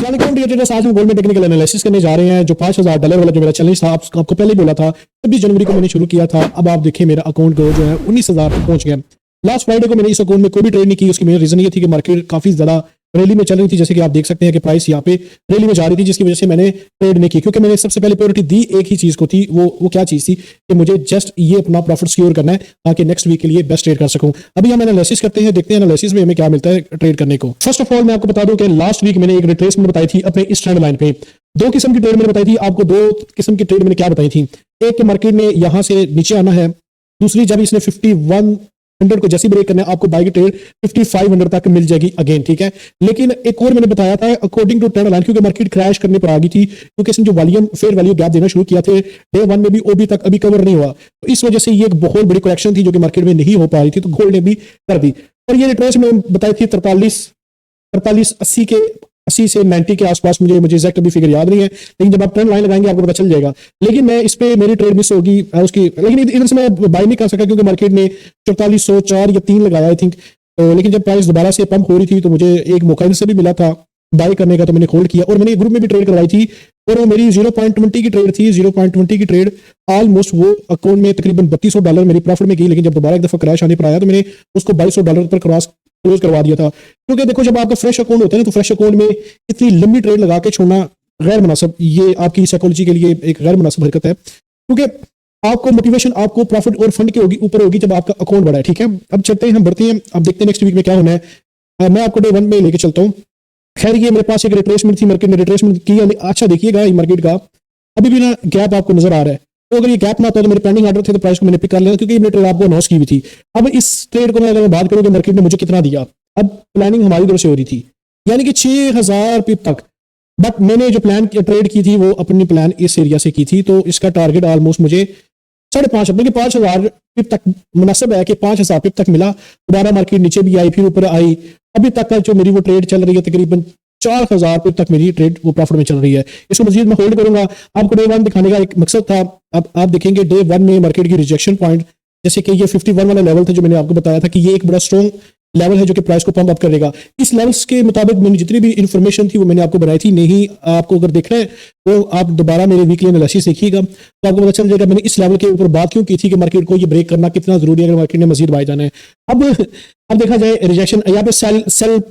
Traders, आज हम gold में टेक्निकल एनालिसिस करने जा रहे हैं। जो $5,000 वाला जो मेरा चैलेंज था, आपको पहले ही बोला था, 26 जनवरी को मैंने शुरू किया था। अब आप देखिए मेरा अकाउंट जो है 19,000 तक पहुंच गया। लास्ट फ्राइडे को मैंने इस अकाउंट में कोई भी ट्रेड नहीं की। उसकी मेन रीजन ये थी कि मार्केट काफी ज्यादा रैली में चल रही थी, जैसे कि आप देख सकते हैं कि प्राइस यहाँ पे रैली में जा रही थी, जिसकी वजह से मैंने ट्रेड नहीं की। क्योंकि मैंने सबसे पहले प्रायोरिटी दी एक ही चीज को थी, वो क्या चीज थी कि मुझे जस्ट ये अपना प्रॉफिट सिक्योर करना है ताकि नेक्स्ट वीक के लिए बेस्ट ट्रेड कर सकूं। अभी हम एनालिसिस करते हैं, देखते हैं एनालिसिस में हमें क्या मिलता है ट्रेड करने को। फर्स्ट ऑफ ऑल मैं आपको बता दूं कि लास्ट वीक मैंने एक रिट्रेसमेंट बताई थी अपने इस ट्रेंड लाइन पे। दो किस्म की ट्रेड मैंने बताई थी आपको। दो किस्म की ट्रेड मैंने क्या बताई थी, एक के मार्केट ने यहां से नीचे आना है, दूसरी जब इसने 5100 को जैसी ब्रेक करना है आपको बाय की ट्रेड 5500 तक मिल जाएगी अगेन, ठीक है। लेकिन एक और मैंने बताया था अकॉर्डिंग टू ट्रेंड लाइन, क्योंकि मार्केट क्रैश करने पर आ गई थी, क्योंकि इसने जो वॉल्यूम फेयर वैल्यू गैप देना शुरू किया थे डे 1 में भी ओबी तक अभी कवर नहीं हुआ, तो इस वजह से ये एक बहुत बड़ी करेक्शन थी जो कि मार्केट में नहीं हो पा रही थी, तो गोल्ड ने भी कर दी। और ये रिट्रेस में बताई थी 80 से 90 के आसपास, मुझे एग्जैक्ट अभी फिगर याद नहीं है, लेकिन जब आप ट्रेंड लाइन लगाएंगे आपको पता चल जाएगा। लेकिन मैं इस पे मेरी ट्रेड मिस होगी उसकी, लेकिन इधर से मैं बाय नहीं कर सका क्योंकि मार्केट ने 4404 या 3 लगाया आई थिंक। तो लेकिन जब प्राइस दोबारा से पंप हो रही थी तो मुझे एक मौका इनसे भी मिला था बाय करने का, तो मैंने होल्ड किया। और मैंने ग्रुप में भी ट्रेड करवाई थी और वो मेरी 0.20 की ट्रेड थी। 0.20 की ट्रेड ऑलमोस्ट वो अकाउंट में तकरीबन $3200 मेरी प्रॉफिट में गई। लेकिन जब दोबारा एक दफा क्रैश आने पर आया तो मैंने उसको $2200 पर क्लोज करवा दिया था। क्योंकि देखो जब आपका फ्रेश अकाउंट होता है ना, तो फ्रेश अकाउंट में इतनी लंबी ट्रेड लगा के छोड़ना गैर मुनासिब, ये आपकी साइकोलॉजी के लिए एक गैर मुनासिब हरकत है। क्योंकि आपको मोटिवेशन आपको प्रॉफिट और फंड के ऊपर होगी जब आपका अकाउंट बड़ा है, ठीक है। अब चलते हैं, हम बढ़ते हैं, अब देखते हैं नेक्स्ट वीक में क्या होना है। मैं आपको डे 1 में लेके चलता हूँ। खैर ये मेरे पास एक रिट्रेसमेंट थी, मार्केट ने रिट्रेसमेंट किया। अच्छा देखिएगा मार्केट का अभी भी ना गैप आपको नजर आ रहा है, तो अगर ये गैप ना होता तो मेरे पेंडिंग ऑर्डर थे तो प्राइस को मैंने पिक कर लिया, क्योंकि ये ट्रेड आपको अनाउंस की हुई थी। अब इस ट्रेड को मैं अगर बात करूँ तो मार्केट ने मुझे कितना दिया, अब प्लानिंग हमारी तरफ से हो रही थी यानी कि 6000 पिप तक, बट मैंने जो प्लान ट्रेड की थी वो अपनी प्लान इस एरिया से की थी, तो इसका टारगेट ऑलमोस्ट मुझे 5.5 बल्कि 5000 पिप तक मुनासिब है कि 5000 पिप तक मिला। दोबारा मार्केट नीचे भी आई, फिर ऊपर आई। अभी तक का जो मेरी वो ट्रेड चल रही है तकरीबन 4000 पिप तक मेरी ट्रेड वो प्रॉफिट में चल रही है। इसको मजीद मैं होल्ड करूंगा। आपको डे 1 दिखाने का एक मकसद था। अब आप देखेंगे डे 1 में मार्केट की रिजेक्शन पॉइंट, जैसे कि ये 51 वाला लेवल था जो मैंने आपको बताया था कि ये एक बड़ा स्ट्रॉन्ग लेवल है जो कि प्राइस को पंप अप करेगा। इस लेवल्स के मुताबिक मैंने जितनी भी इंफॉर्मेशन थी वो मैंने आपको बनाई थी। नहीं आपको अगर देखना है तो आप दोबारा मेरे वीकली एनालिसिस देखिएगा तो आपको पता चल जाएगा मैंने इस लेवल के ऊपर बात क्यों की थी कि मार्केट को ये ब्रेक करना कितना जरूरी है अगर मार्केट ने मजीद बाय जाना है। अब देखा जाए रिजेक्शन, यहाँ पे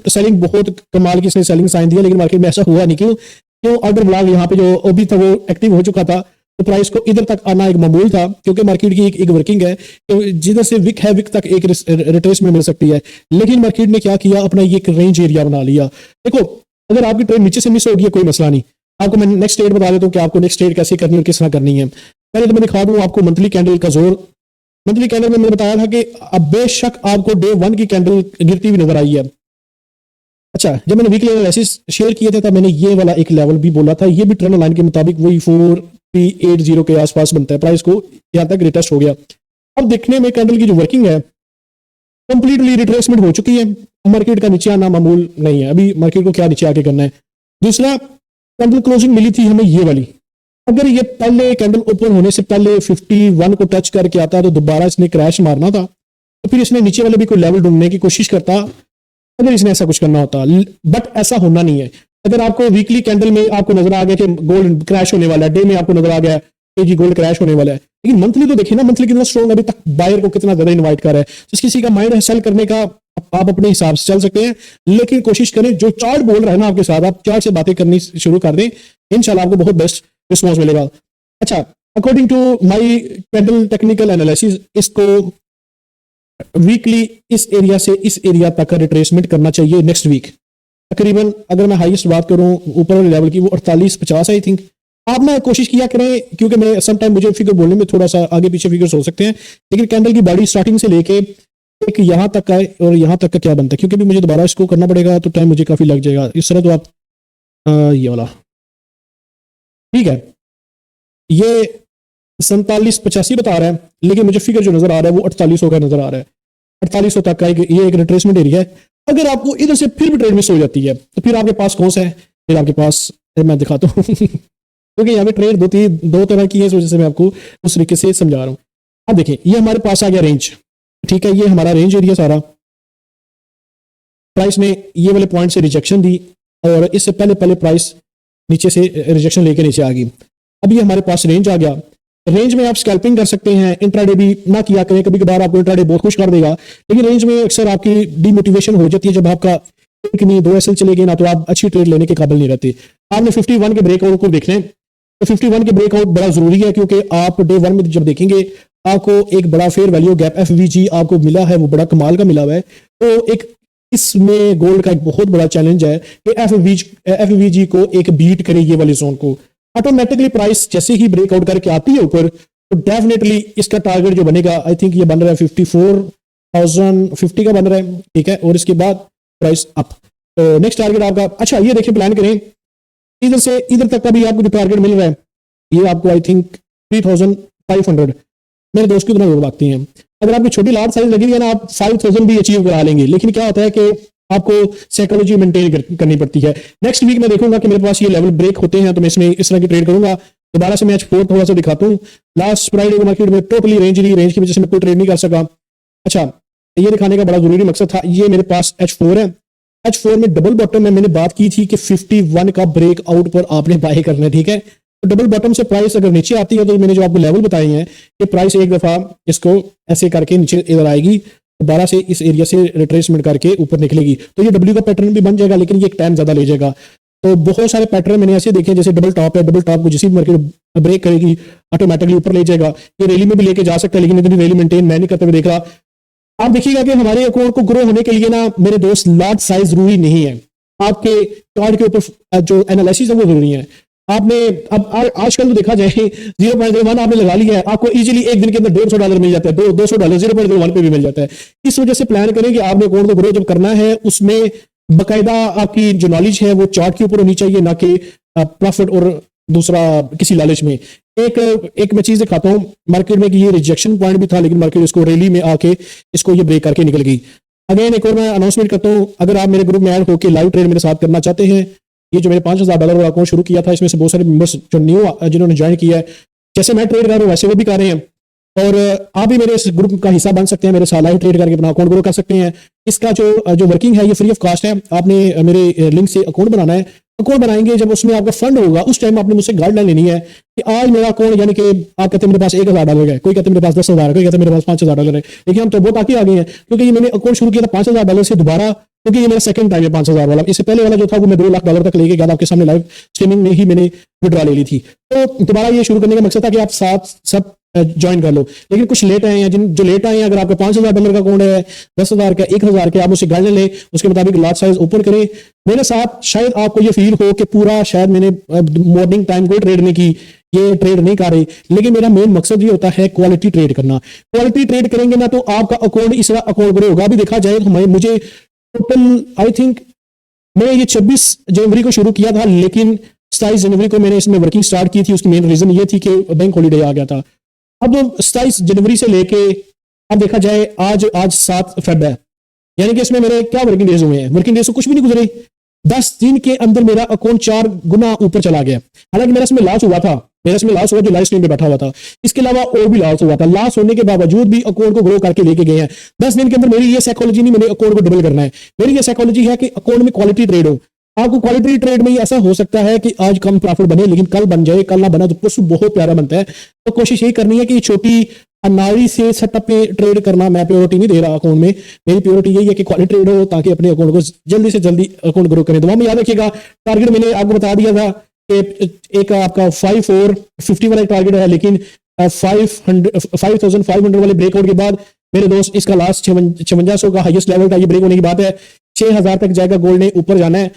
सेलिंग बहुत कमाल की इसने सेलिंग साइन दिया, लेकिन मार्केट में ऐसा हुआ नहीं। क्यों ऑर्डर ब्लॉक यहाँ पे जो अभी था वो एक्टिव हो चुका था, तो प्राइस को इधर तक आना एक मामूल था, क्योंकि मार्केट की एक वर्किंग है कि जिधर से विक है विक तक एक रिट्रेसमेंट मिल सकती है। लेकिन मार्केट ने क्या किया, अपना ये एक रेंज एरिया बना लिया। देखो अगर आपकी ट्रेड नीचे से मिस होगी कोई मसला नहीं, आपको मैं नेक्स्ट ट्रेड बता देता हूँ कि आपको नेक्स्ट ट्रेड कैसे करनी है और किस तरह करनी है। पहले तो मैं दिखा दूँ आपको मंथली कैंडल का जोर। मंथली कैंडल में मैंने बताया था कि अब बेशक आपको डे 1 की कैंडल गिरती हुई नजर आई है। अच्छा, जब मैंने वीकली एनालिसिस शेयर किए थे तब मैंने ये वाला एक लेवल भी बोला था, ये भी ट्रेंड लाइन के मुताबिक वही 4380 के आसपास बनता है। प्राइस को यहां तक रिटेस्ट हो गया। अब देखने में कैंडल की जो वर्किंग है कंप्लीटली रिट्रेसमेंट हो चुकी है। मार्केट का नीचे आना मामूल नहीं है। अभी मार्केट को क्या नीचे आके करना है। दूसरा, कैंडल क्लोजिंग मिली थी हमें ये वाली, अगर ये पहले कैंडल ओपन होने से पहले 51 को टच करके आता तो दोबारा इसने क्रैश मारना था, तो फिर इसने नीचे वाले भी कोई लेवल ढूंढने की कोशिश करता अगर इसने ऐसा कुछ करना होता, बट ऐसा होना नहीं है। अगर आपको वीकली कैंडल में आपको नजर आ गया कि गोल्ड क्रैश होने वाला है, डे में आपको नजर आ गया कि जी गोल्ड क्रैश होने वाला है, लेकिन मंथली तो देखिए ना, मंथली कितना स्ट्रॉन्ग अभी तक बायर को कितना ज्यादा इनवाइट कर रहा है। जिस किसी का माइंड है सेल करने का आप अपने हिसाब से चल सकते हैं, लेकिन कोशिश करें जो चार्ट बोल रहा है ना आपके साथ, आप चार्ट से बातें करनी शुरू कर दें, इंशाल्लाह आपको बहुत बेस्ट रिस्पॉन्स मिलेगा। अच्छा, according to my candle technical analysis, इसको वीकली इस एरिया से इस एरिया तक रिट्रेसमेंट करना चाहिए नेक्स्ट वीक। तकरीबन अगर मैं हाईएस्ट बात करूं ऊपर वाले लेवल की वो 4850 आई थिंक। आप ना कोशिश किया करें, क्योंकि मैं सम टाइम मुझे फिगर बोलने में थोड़ा सा आगे पीछे फिगर्स हो सकते हैं, लेकिन कैंडल की बॉडी स्टार्टिंग से लेके एक यहाँ तक का है और यहाँ तक का क्या बनता है, क्योंकि भी मुझे दोबारा इसको करना पड़ेगा तो टाइम मुझे काफी लग जाएगा। इस तरह तो आप ये वाला ठीक है, ये 4785 बता रहा है, लेकिन मुझे फिगर जो नजर आ रहा है वो 4800 का नजर आ रहा है। 4800 तक का ये एक रिट्रेसमेंट एरिया है। अगर आपको इधर से फिर भी ट्रेड मिस हो जाती है तो फिर आपके पास कौन सा है, फिर आपके पास मैं दिखाता हूँ क्योंकि यहाँ पे ट्रेड दो तरह की है, इस वजह से मैं आपको उस तरीके से समझा रहा हूँ। अब देखिए ये हमारे पास आ गया रेंज, ठीक है, ये हमारा रेंज एरिया सारा। प्राइस ने ये वाले पॉइंट से रिजेक्शन दी, और इससे पहले पहले प्राइस नीचे से रिजेक्शन लेके नीचे आ गई। अब ये हमारे पास रेंज आ गया। रेंज में आप स्कैल्पिंग कर सकते हैं, इंट्राडे भी ना किया करें, कभी कभार आपको इंट्राडे बहुत खुश कर देगा, लेकिन रेंज में अक्सर आपकी डीमोटिवेशन हो जाती है जब आपका एक नहीं 2 एसएल चले गए ना, तो आप अच्छी ट्रेड लेने के काबिल नहीं रहते। आपने 51 के ब्रेकआउट को देखना है, तो 51 के ब्रेकआउट बड़ा जरूरी है, क्योंकि आप डे 1 में जब देखेंगे आपको एक बड़ा फेयर वैल्यू गैप एफवीजी आपको मिला है, वो बड़ा कमाल का मिला हुआ है। तो एक इसमें गोल्ड का एक बहुत बड़ा चैलेंज है कि एफवीजी को एक बीट करे ये वाली जोन को। ऑटोमेटिकली प्राइस जैसे ही ब्रेकआउट करके आती है ऊपर, तो डेफिनेटली इसका टारगेट जो बनेगा, आई थिंक ये बन रहा है 54,050 का बन रहा है, ठीक है, और इसके बाद प्राइस अप। तो नेक्स्ट टारगेट आपका, अच्छा ये देखिए प्लान करें, इधर से इधर तक का भी आपको जो टारगेट मिल रहा है, ये आपको आई थिंक 3500 मेरे दोस्त की तरह लोग भागती हैं। अगर आपकी छोटी लार्ज साइज लगी है ना, आप 5000 भी अचीव करा लेंगे, लेकिन क्या होता है कि आपको साइकोलॉजी मेंटेन करनी पड़ती है। नेक्स्ट वीक मैं देखूंगा कि मेरे पास ये लेवल ब्रेक होते हैं, तो मैं इसमें इस तरह की ट्रेड करूंगा। दोबारा से मैं H4 थोड़ा सा दिखाता हूँ। लास्ट फ्राइडे को मार्केट में टोटली रेंज की वजह से मैं कोई ट्रेड नहीं कर सका। अच्छा, ये दिखाने का बड़ा जरूरी मकसद था। ये मेरे पास H4 है, H4 में डबल बॉटम में मैंने बात की थी कि 51 का ब्रेक आउट पर आपने बाय करना है, ठीक है। तो डबल बॉटम से प्राइस अगर नीचे आती है, तो मैंने जो आपको लेवल बताए हैं कि प्राइस एक दफा इसको ऐसे करके नीचे इधर आएगी, दोबारा से इस एरिया से रिट्रेसमेंट करके ऊपर निकलेगी, तो ये डब्ल्यू का पैटर्न भी बन जाएगा, लेकिन ये एक टाइम ज्यादा ले जाएगा। तो बहुत सारे पैटर्न मैंने ऐसे देखे, जैसे डबल टॉप है, डबल टॉप को जिस भी मार्केट ब्रेक करेगी ऑटोमेटिकली ऊपर ले जाएगा। ये रैली में भी लेके जा सकता है, लेकिन इतनी रैली मेंटेन मैं नहीं करते हुए देख रहा। आप देखिएगा कि हमारे अकाउंट को ग्रो होने के लिए ना मेरे दोस्त लार्ज साइज जरूरी नहीं है, आपके चार्ट के ऊपर जो एनालिसिस है वो जरूरी है। आपने अब आजकल तो देखा जाए 0.01 आपने लगा लिया है, आपको इजीली एक दिन के अंदर $150 मिल जाता है, $200 0.01 पे भी मिल जाता है। इस वजह से प्लान करें कि आपने अकाउंट को ग्रो जब करना है, उसमें बकायदा आपकी जो नॉलेज है वो चार्ट के ऊपर होनी चाहिए, ना कि प्रॉफिट और दूसरा किसी लालच में। एक मैं चीज दिखाता हूँ मार्केट में कि ये रिजेक्शन पॉइंट भी था, लेकिन मार्केट इसको रैली में आके इसको ये ब्रेक करके निकल गई। अगेन एक और मैं अनाउंसमेंट करता हूँ, अगर आप मेरे ग्रुप में ऐड होकर लाइव ट्रेड मेरे साथ करना चाहते हैं, ये जो मेरे $5000 वाला अकाउंट शुरू किया था, इसमें से बहुत सारे मेंबर्स जो न्यू जिन्होंने ज्वाइन किया है, जैसे मैं ट्रेड कर रहा हूँ वैसे वो भी कर रहे हैं, और आप भी मेरे इस ग्रुप का हिस्सा बन सकते हैं, मेरे साथ लाइव ट्रेड करके अपना अकाउंट ग्रो कर सकते हैं। इसका जो वर्किंग है ये फ्री ऑफ कॉस्ट है। आपने मेरे लिंक से अकाउंट बनाना है, अकाउंट बनाएंगे जब उसमें आपका फंड होगा, उस टाइम आपने मुझसे गाइडलाइन लेनी है कि आज मेरा अकाउंट, यानी कि आप कहते हैं मेरे पास $1000 है, कोई कहते हैं मेरे पास 10,000, कोई कहते हैं मेरे पास $5000 है, लेकिन हम तो बहुत आगे आ गए हैं, क्योंकि ये मैंने अकाउंट शुरू किया था $5000 से दोबारा, क्योंकि ये मेरा सेकंड टाइम है 5000 वाला। इससे पहले वाला जो था वो मैं $2 लाख तक लेके गया था, आपके सामने लाइव स्ट्रीमिंग में ही मैंने विड्रॉ ले ली थी। तो दोबारा ये शुरू करने का मकसद था कि आप साथ सब ज्वाइन कर लो, लेकिन कुछ लेट आए हैं, जो लेट आए हैं, अगर आपका $5000 का अकाउंट है, 10,000 का, 1000 का, आप उससे गाइडलाइन लें, उसके मुताबिक लार्ज साइज ओपन करें मेरे साथ। शायद आपको ये फील हो कि पूरा शायद मैंने मॉर्निंग टाइम कोई ट्रेड नहीं की, ये ट्रेड नहीं कर रही, लेकिन मेरा मेन मकसद ये होता है क्वालिटी ट्रेड करना। क्वालिटी ट्रेड करेंगे ना, तो आपका अकाउंट इस तरह अकाउंट ग्रो होगा। अभी देखा जाए तो मुझे टोटल आई थिंक मैं ये 26 जनवरी को शुरू किया था, लेकिन 27 जनवरी को मैंने इसमें वर्किंग स्टार्ट की थी। उसकी मेन रीजन ये थी कि बैंक हॉलीडे आ गया था। अब 27 जनवरी से लेके अब देखा जाए आज 7 फेब है, यानी कि इसमें मेरे क्या वर्किंग डेज हुए हैं, वर्किंग डेज तो कुछ भी नहीं गुजरे। 10 दिन के अंदर मेरा अकाउंट 4 गुना ऊपर चला गया। हालांकि मेरा इसमें लॉस हुआ था, जो लाइव स्ट्रीम पे बैठा हुआ था, इसके अलावा और भी लॉस हुआ था। लॉस होने के बावजूद भी अकाउंट को ग्रो करके लेके गए हैं। 10 दिन के अंदर मेरी ये साइकोलॉजी नहीं, मैंने अकाउंट को डबल करना है, मेरी ये साइकोलॉजी है कि अकाउंट में क्वालिटी ट्रेड हो। आपको क्वालिटी ट्रेड में ऐसा हो सकता है कि आज कम प्रॉफिट बने, लेकिन कल बन जाए, कल ना बना तो परसों बहुत प्यारा बनता है। तो कोशिश यही करनी है कि छोटी अनाड़ी से सेटअप पे ट्रेड करना। मैं प्योरिटी नहीं दे रहा अकाउंट में, मेरी प्योरिटी यही है कि क्वालिटी ट्रेड हो, ताकि अपने अकाउंट को जल्दी से जल्दी अकाउंट ग्रो करें। दुआ में याद रखिएगा, टारगेट मैंने आपको बता दिया था कि एक आपका 5450 वाला टारगेट है, लेकिन 5500 वाले ब्रेकआउट के बाद मेरे दोस्त इसका लास्ट 5600 का हाईएस्ट लेवल था। ये ब्रेक होने की बात है, 6000 तक जाएगा, गोल्ड ने ऊपर जाना है।